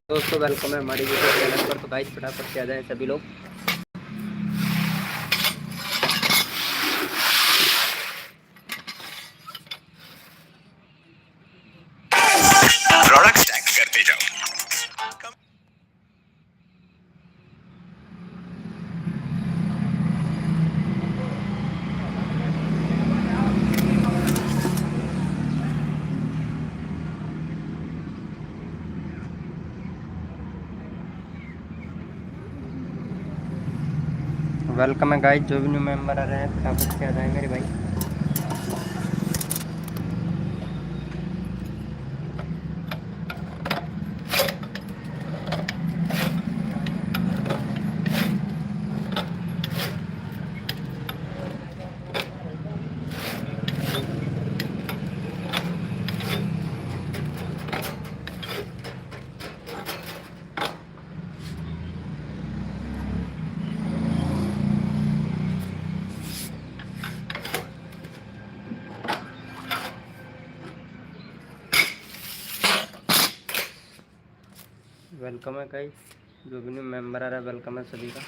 दोस्तों वेलकम है हमारे यूट्यूब चैनल पर। तो गाइस फटाफट से आ जाएं सभी लोग। प्रोडक्ट टैग करते जाओ। वेलकम है गाइस, जो भी न्यू मेंबर आ रहे हैं फटाफट से आ जाएं मेरे भाई। वेलकम है गाइस, जो भी न्यू मेंबर आ रहा है वेलकम है सभी का।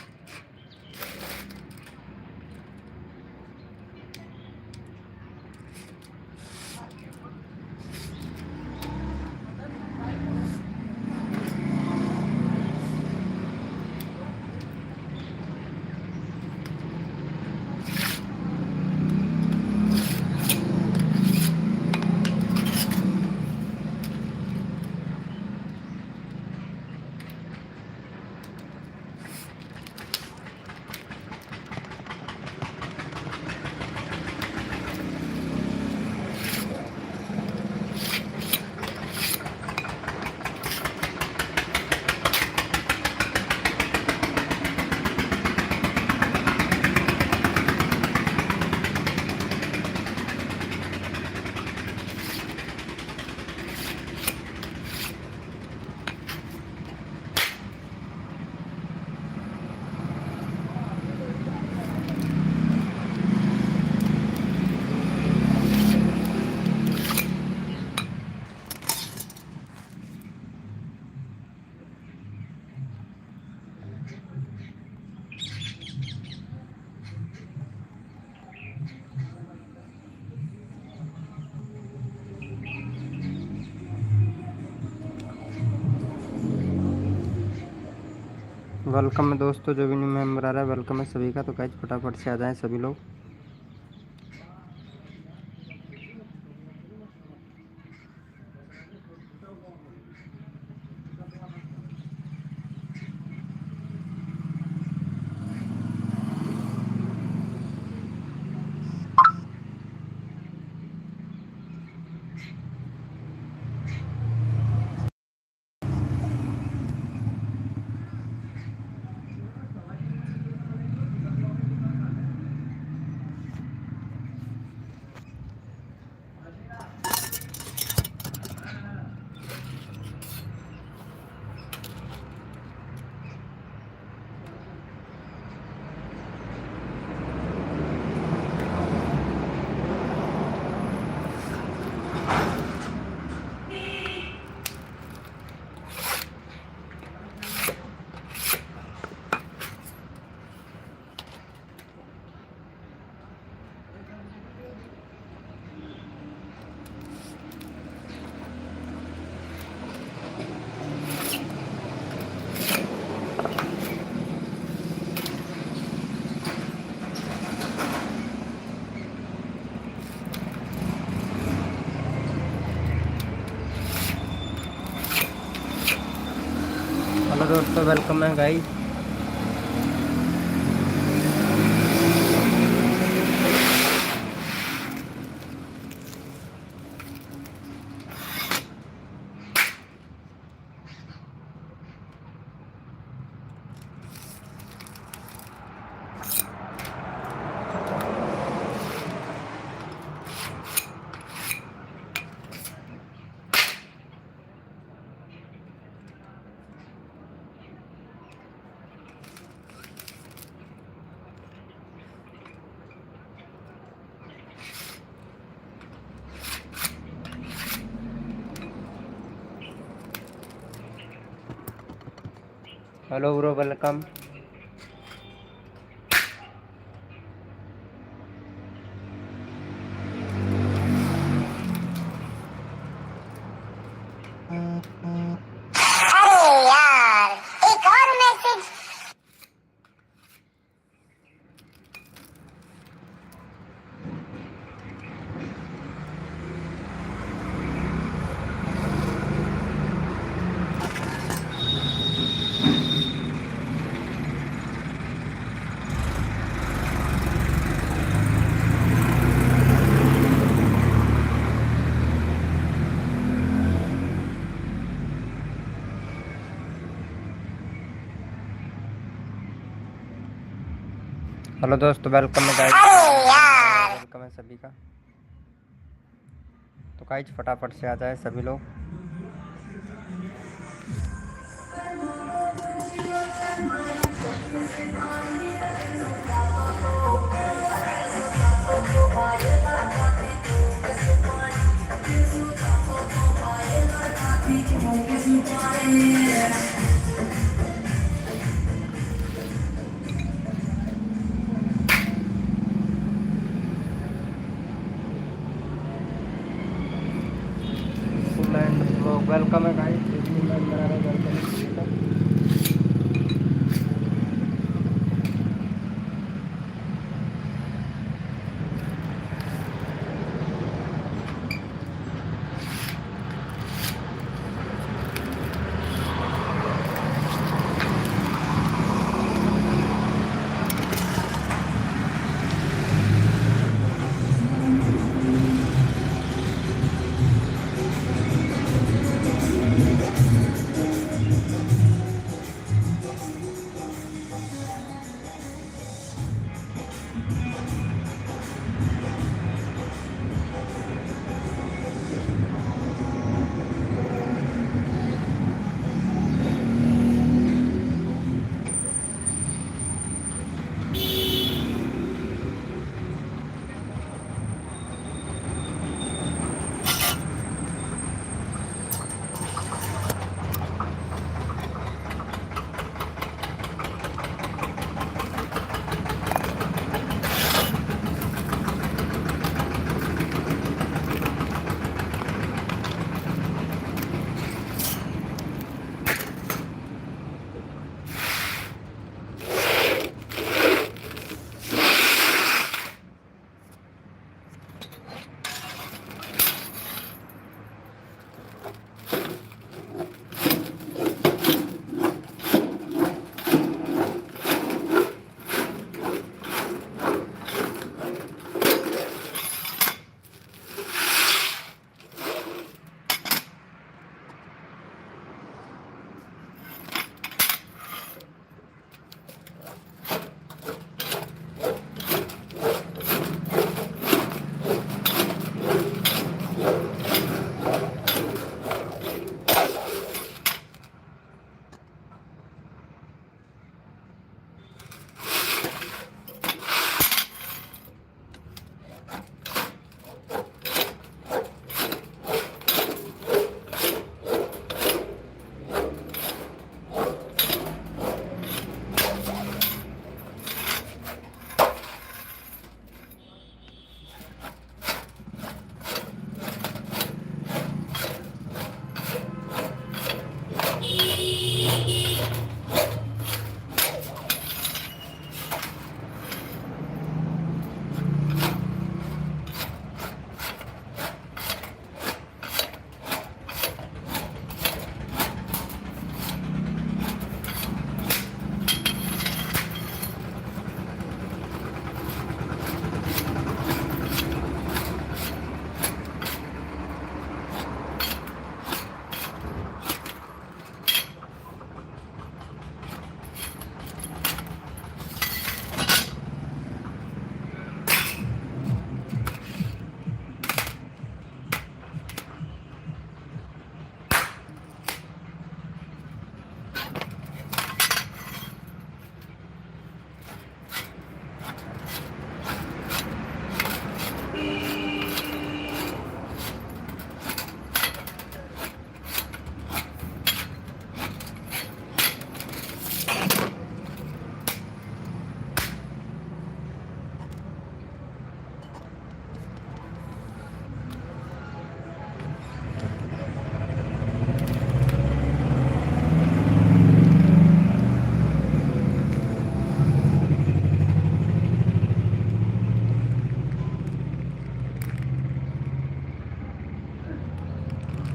वेलकम है दोस्तों, जो भी न्यू मेंबर आ रहा है वेलकम है सभी का। तो गाइस फटाफट से आ जाएं सभी लोग। हेलो दोस्तों, वेलकम है गाइस। Hello bro, welcome. अरे यार, एक और मैसेज। हेलो दोस्तों, वेलकम है गाइस। अरे यार, वेलकम है सभी का। तो गाइस फटाफट से आ जाए सभी लोग। फुल एंड ब्लॉग वेलकम है गाइस। वेलकम है सभी का।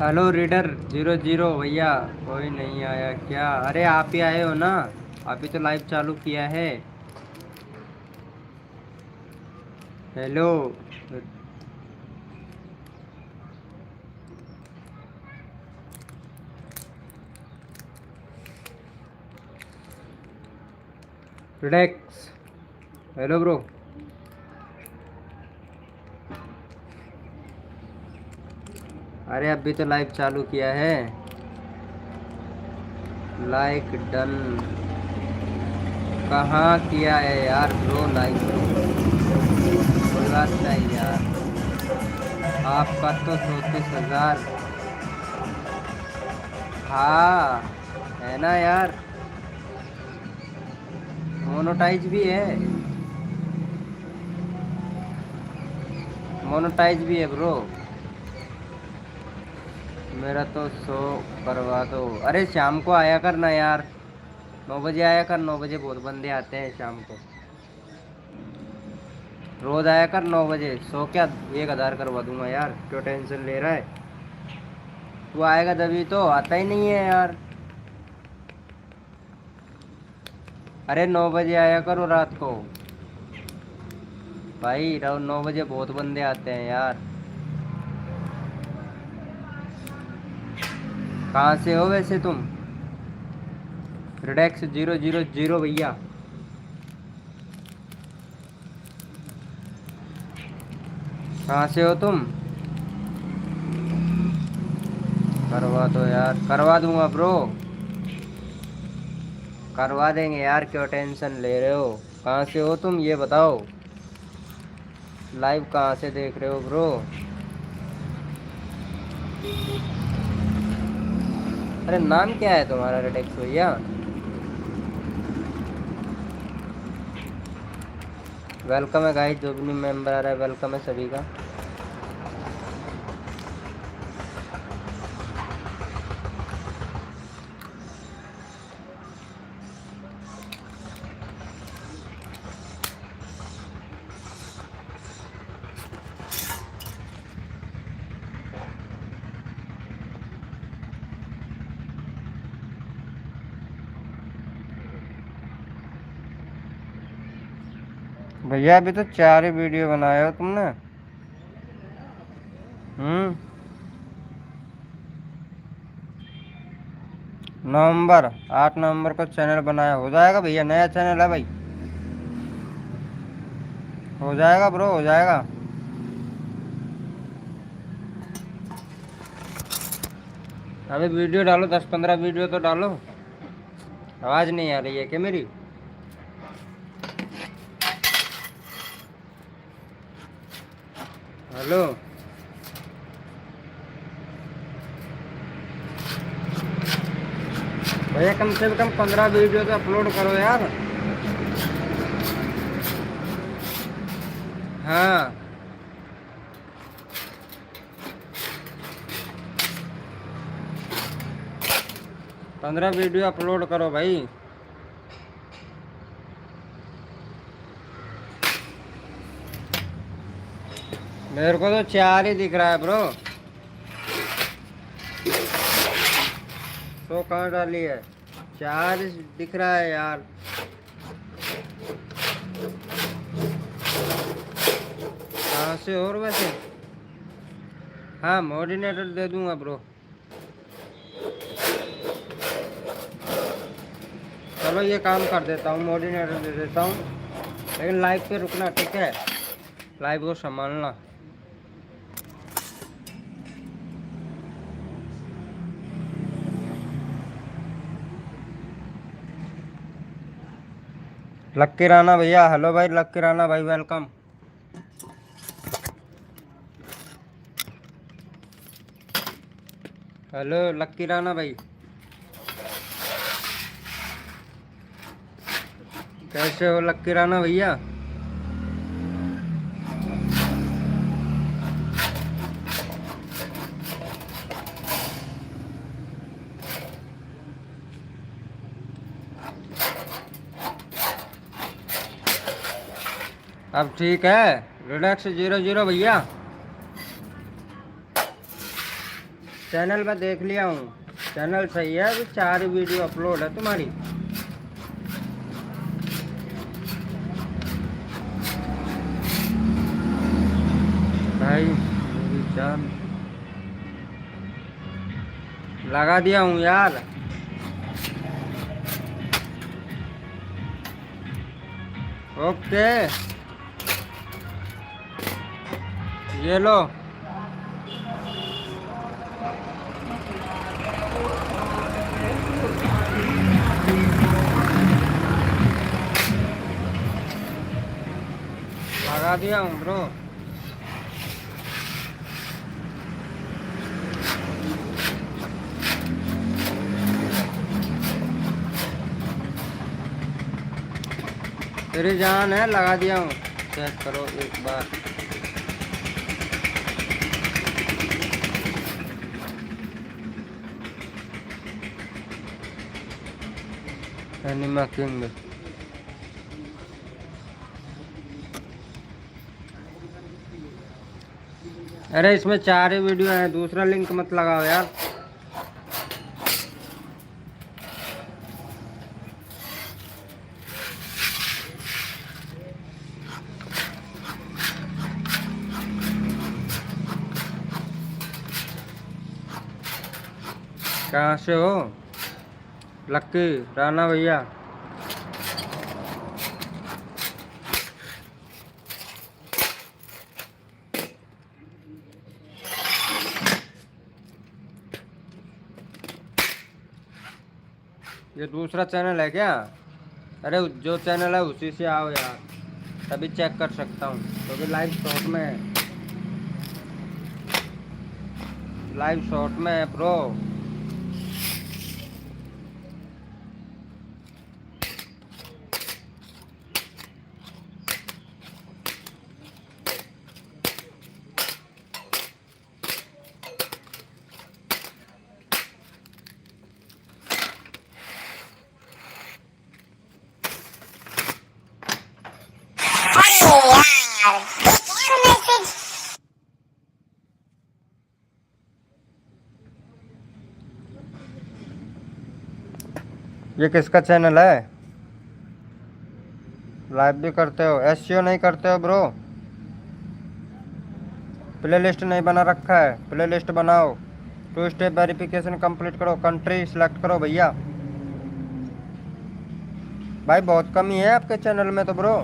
हेलो रीडर 00 भैया, कोई नहीं आया क्या? अरे आप ही आए हो ना, आप ही तो लाइव चालू किया है। हेलो। रिडेक्स। Hello bro. अरे अभी तो लाइव चालू किया है। लाइक डन कहाँ किया है यार ब्रो? लाइक कोई बात नहीं यार, आपका तो 34,000। हाँ है ना यार, मोनोटाइज भी है। मोनोटाइज भी है ब्रो। मेरा तो शो करवा दो। अरे शाम को आया कर ना यार, 9 बजे आया कर। 9 बजे बहुत बंदे आते हैं शाम को। रोज आया कर 9 बजे। सो क्या 1,000 करवा दूंगा यार, क्यों टेंशन ले रहा है? तू आएगा तभी तो, आता ही नहीं है यार। अरे 9 बजे आया करो रात को भाई। 9 बजे बहुत बंदे आते हैं यार। कहाँ से हो वैसे तुम? रिडेक्स 000 भैया, कहाँ से हो तुम? करवा दो यार, करवा दूंगा ब्रो, करवा देंगे यार, क्यों टेंशन ले रहे हो? कहाँ से हो तुम ये बताओ। लाइव कहाँ से देख रहे हो ब्रो? अरे नाम क्या है तुम्हारा रिडेक्स भैया? वेलकम है गाइस, जो भी न्यू मेंबर आ रहा है वेलकम है सभी का। भैया अभी तो 4 ही वीडियो बनाए हो तुमने। हम्म। नवंबर 8 नवंबर को चैनल बनाया, हो जाएगा भैया, नया चैनल है भाई, हो जाएगा ब्रो, हो जाएगा। अभी वीडियो डालो, 10-15 वीडियो तो डालो। आवाज़ नहीं आ रही है क्या मेरी? हेलो। भैया कम से कम 15 वीडियो तो अपलोड करो यार। हाँ 15 वीडियो अपलोड करो भाई। मेरे को तो 4 ही दिख रहा है ब्रो। तो कहाँ डाली है? 4 दिख रहा है यार। कहाँ से और वैसे? हाँ मोडिनेटर दे दूंगा ब्रो। चलो ये काम कर देता हूँ, मोडिनेटर दे देता हूँ, लेकिन लाइव पे रुकना ठीक है, लाइव को संभालना। लक्की राणा भैया, हेलो भाई लक्की राणा भाई, वेलकम। हेलो लक्की राणा भाई, कैसे हो लक्की राणा भैया? अब ठीक है रिडक्स 00 भैया। चैनल में देख लिया हूँ, चैनल सही है, अभी 4 वीडियो अपलोड है तुम्हारी। भाई मेरी जान, लगा दिया हूँ यार। ओके, ये लो। लगा दिया हूँ ब्रो। तेरी जान है, लगा दिया हूँ, चेक करो एक बार। एनिमा किंग, अरे इसमें 4 ही वीडियो है, दूसरा लिंक मत लगाओ यार। कहाँ से हो? लक्की राणा भैया। ये दूसरा चैनल है क्या? अरे जो चैनल है उसी से आओ यार, तभी चेक कर सकता हूँ, क्योंकि लाइव शॉट में है, लाइव शॉट में है प्रो। अरे यार, एक और मैसेज। ये किसका चैनल है? लाइव भी करते हो, एसईओ नहीं करते हो ब्रो? प्लेलिस्ट नहीं बना रखा है, प्लेलिस्ट बनाओ। 2 स्टेप वेरिफिकेशन कंप्लीट करो, कंट्री सिलेक्ट करो भैया। भाई बहुत कमी है आपके चैनल में तो ब्रो।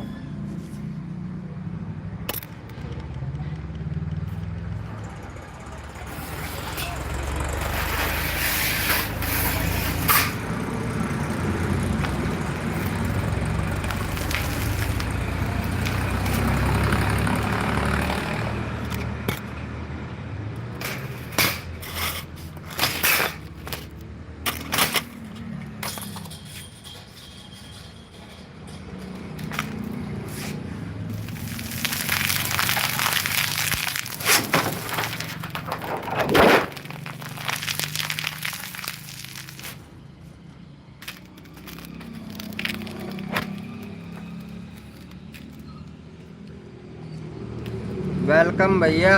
वेलकम भैया,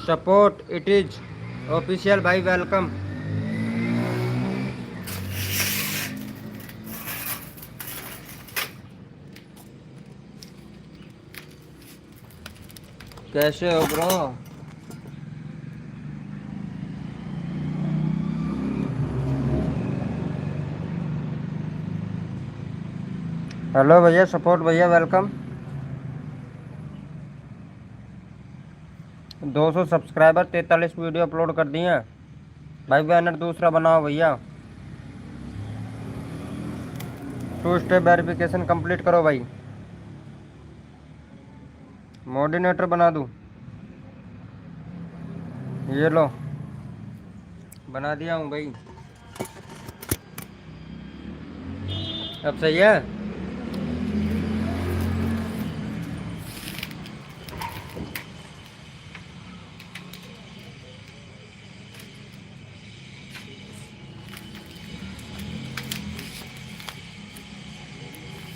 सपोर्ट इट इज ऑफिशियल भाई, वेलकम। कैसे हो ब्रो? हेलो भैया, सपोर्ट भैया, वेलकम। 200 सब्सक्राइबर, 43 वीडियो अपलोड कर दिए हैं भाई। बैनर दूसरा बनाओ भैया। 2 स्टेप वेरिफिकेशन कंप्लीट करो भाई। मॉडिनेटर बना दूं? ये लो, बना दिया हूँ भाई। अब सही है?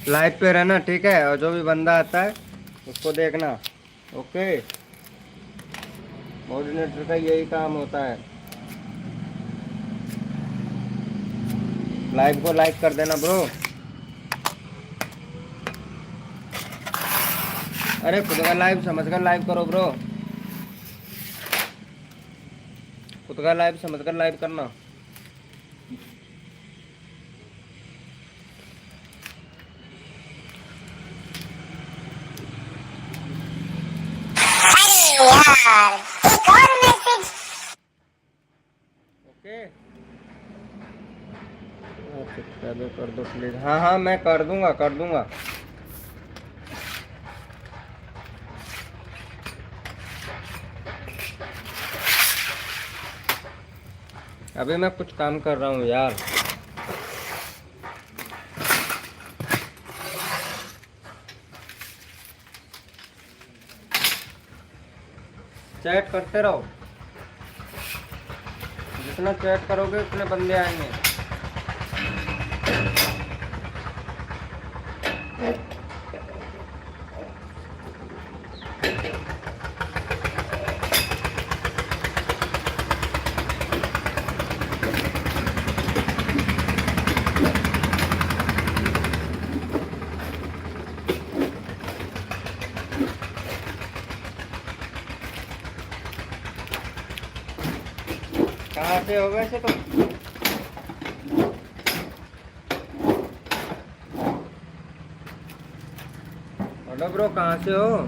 लाइव पे रहना, ठीक है? और जो भी बंदा आता है उसको देखना, ओके? कोऑर्डिनेटर का यही काम होता है। लाइव को लाइक कर देना ब्रो। अरे खुद का लाइव समझ कर लाइव करो ब्रो, खुद का लाइव समझ कर लाइव करना। अरे यार एक और मैसेज। ओके सब्सक्राइब कर दो प्लीज। हाँ हाँ मैं कर दूंगा कर दूंगा। अभी मैं कुछ काम कर रहा हूँ यार। चैट करते रहो, जितना चैट करोगे उतने बंदे आएंगे। कहाँ से हो वैसे तुम? हेलो ब्रो कहाँ से हो?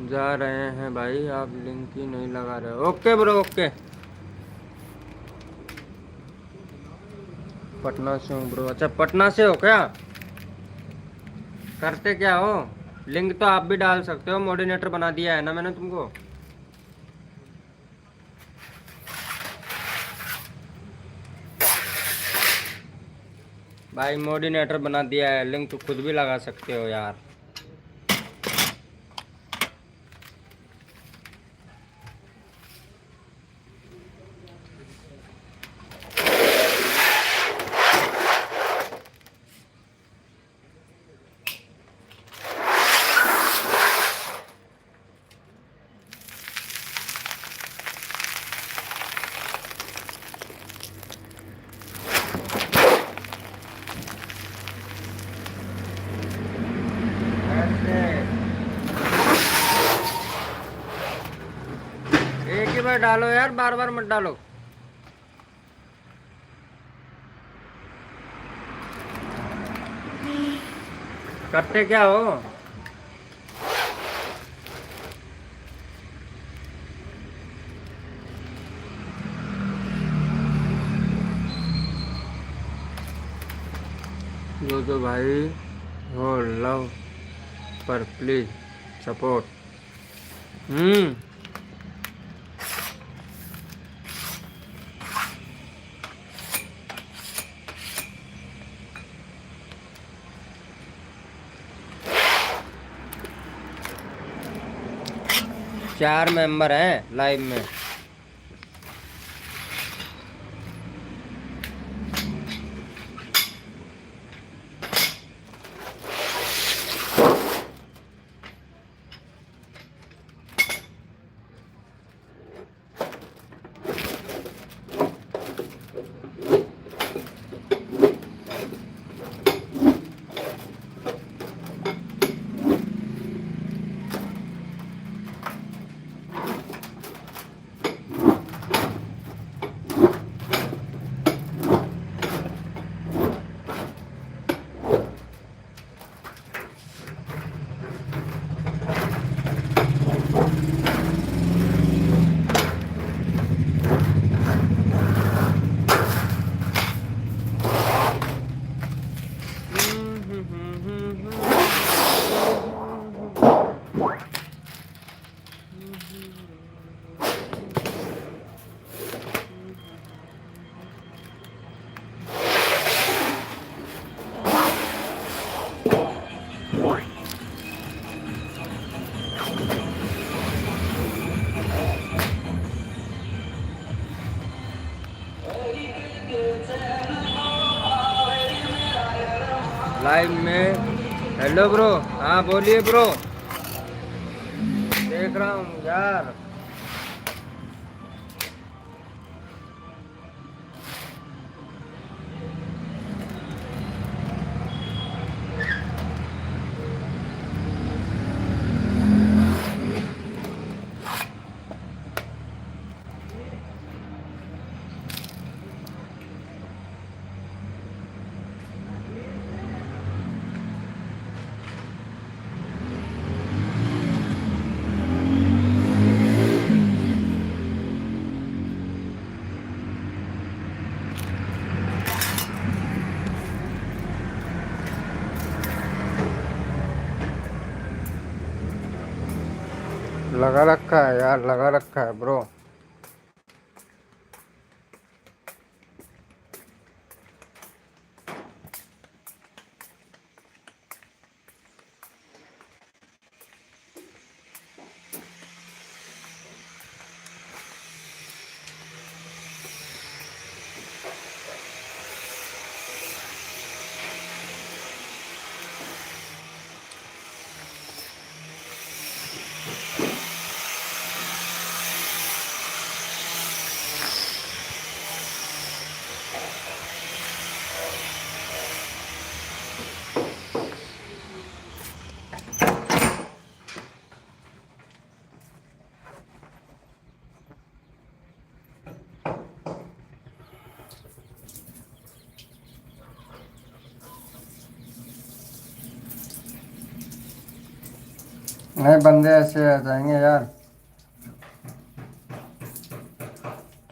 जा रहे हैं भाई, आप लिंक ही नहीं लगा रहे हो। Okay bro okay. पटना से हूँ ब्रो। अच्छा पटना से हो क्या? करते क्या हो? लिंक तो आप भी डाल सकते हो, मॉडिनेटर बना दिया है ना मैंने तुमको। भाई मॉडिनेटर बना दिया है, लिंक तो खुद भी लगा सकते हो यार। एक ही बार डालो यार, बार बार मत डालो। करते क्या हो? जो भाई हो लव पर प्लीज सपोर्ट। 4 मेंबर हैं लाइव में। लाइव में। हेलो ब्रो, हाँ बोलिए ब्रो। देख रहा हूँ यार। लगा रखा है यार, लगा रखा है ब्रो। नहीं, बंदे ऐसे आ जाएंगे यार।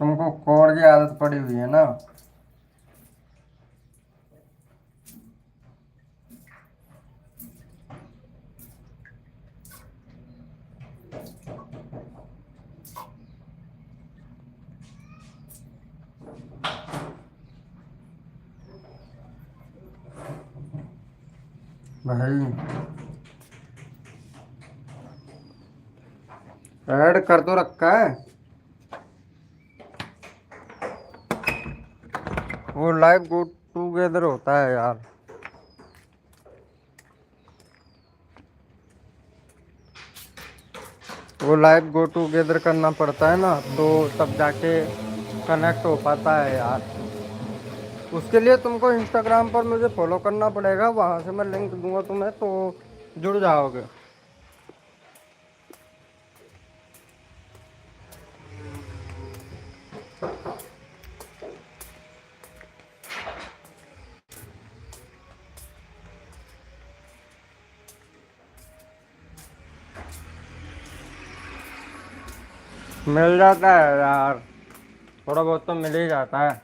तुमको कोड की आदत पड़ी हुई है ना। भाई ऐड कर तो रखा है। वो लाइव गो टूगेदर होता है यार। वो लाइव गो टूगेदर करना पड़ता है ना, तो तब जाके कनेक्ट हो पाता है यार। उसके लिए तुमको इंस्टाग्राम पर मुझे फॉलो करना पड़ेगा, वहां से मैं लिंक दूंगा तुम्हें, तो जुड़ जाओगे। मिल जाता है यार, थोड़ा बहुत तो मिल ही जाता है,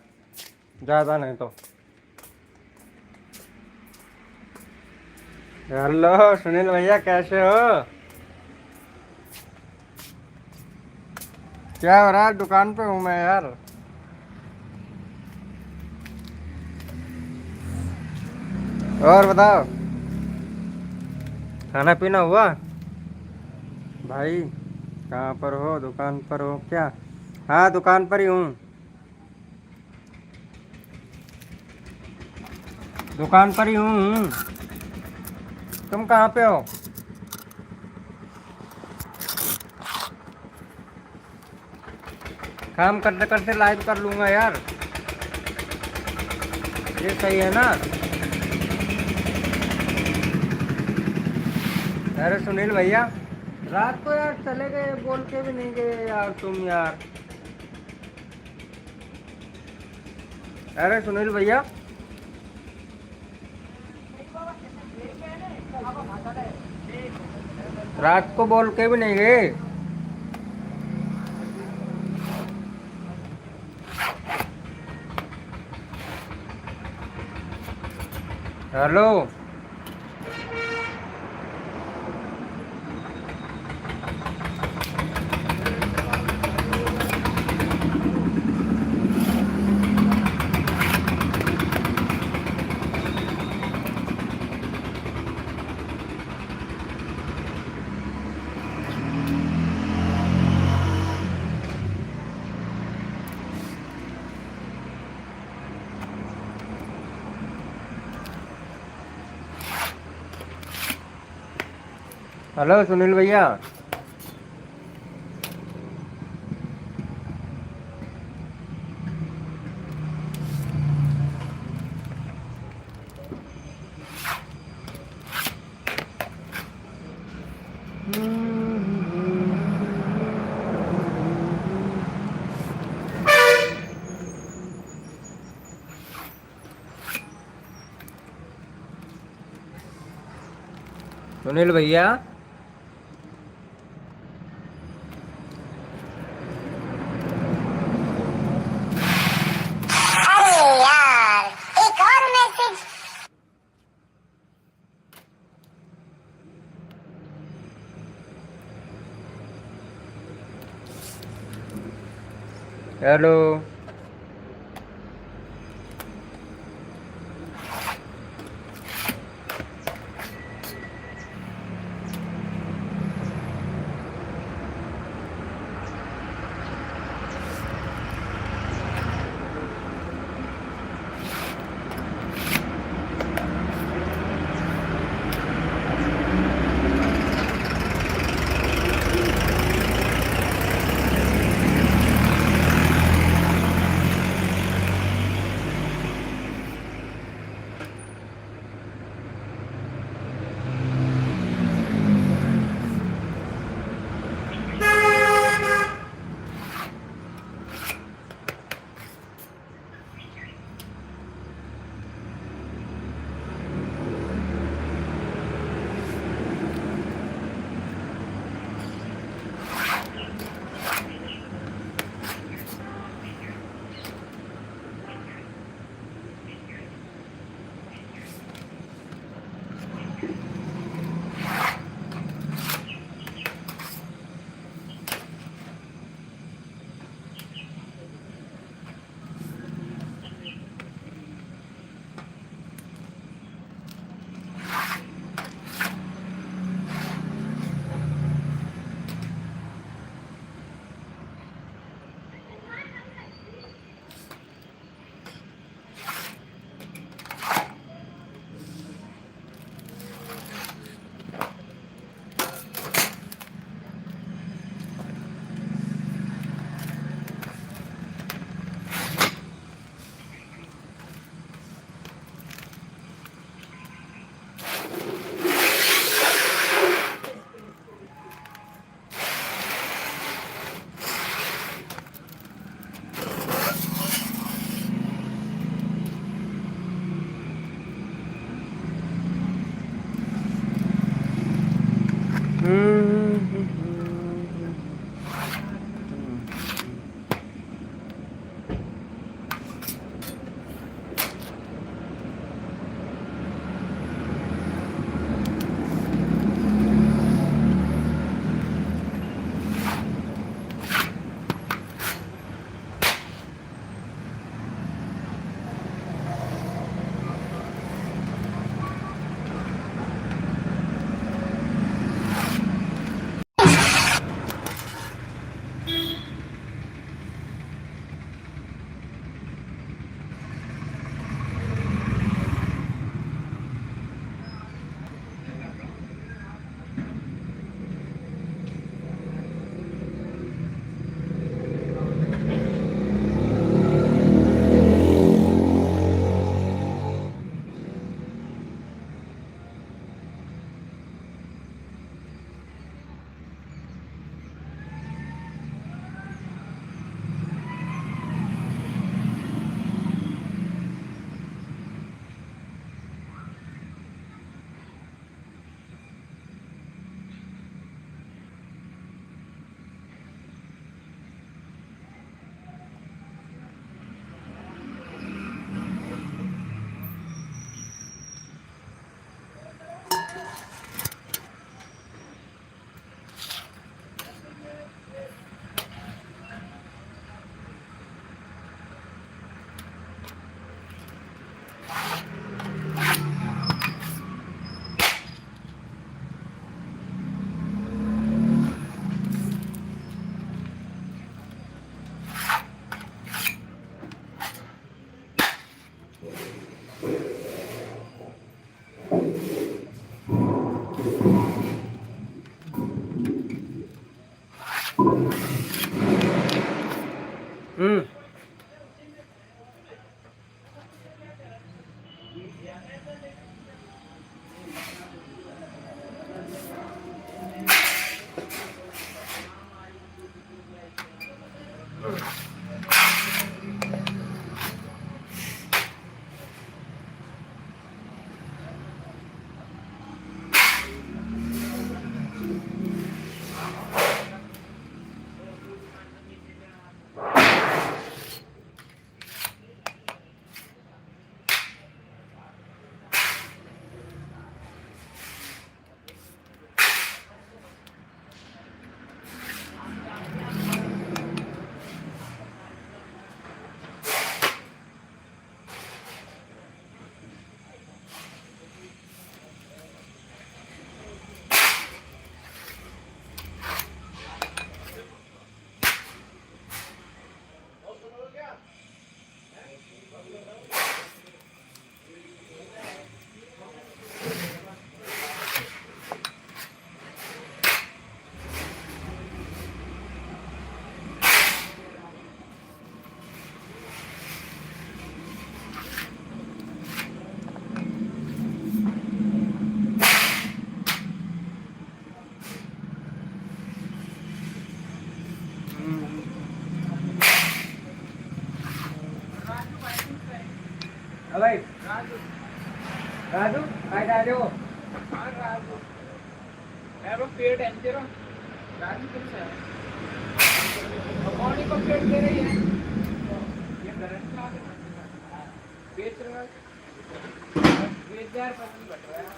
ज़्यादा नहीं तो। हेलो सुनील भैया, कैसे हो? क्या हो रहा है? दुकान पे हूँ मैं यार। और बताओ, खाना पीना हुआ? भाई कहाँ पर हो? दुकान पर हो क्या? हाँ दुकान पर ही हूँ। दुकान पर ही हूँ। तुम कहाँ पे हो? काम करते करते लाइव कर लूँगा यार, ये सही है ना? अरे सुनील भैया, रात को यार चले गए, बोल के भी नहीं गए यार तुम यार। अरे सुनील भैया, रात को बोल के भी नहीं गए। हेलो। हेलो सुनील भैया। सुनील भैया। अरे यार, एक और मैसेज। हेलो। भाई राजू काय राजू पेड़ है तेरा गाड़ी कौन सा है कौन को पेड़ दे रही है ये करंट का बेच रहा है 2000 बट रहा है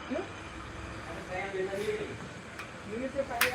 क्यों यूनिट से पहले